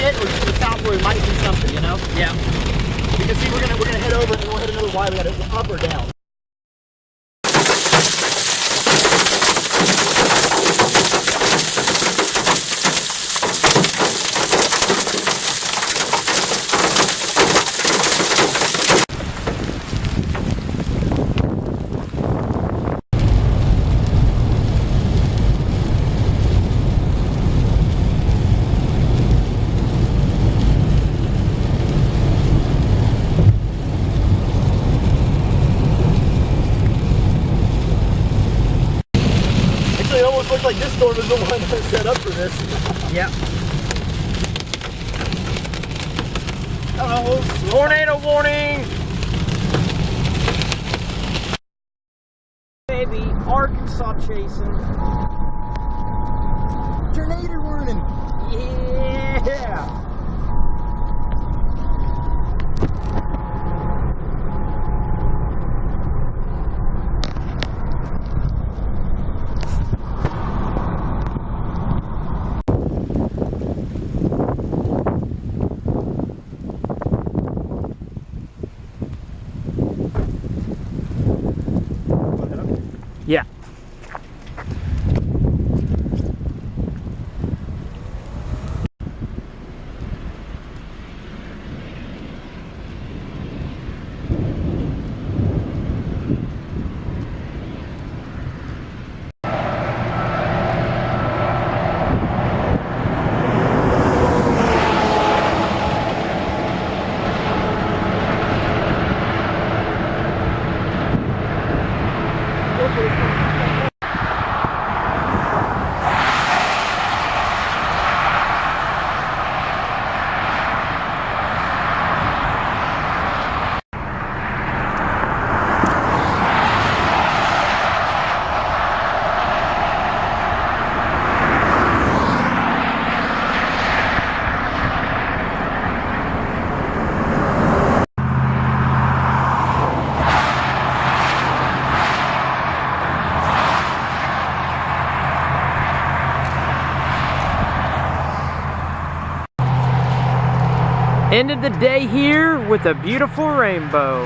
it, or to the south where we might see something, you know? Yeah. Because see, we're gonna head over and we'll hit another Y. We gotta go up or down. It almost looks like this storm is the one that set up for this. Yep. Oh, Tornado warning! Baby, Arkansas chasing. tornado warning. Yeah! Yeah. Ended the day here with a beautiful rainbow.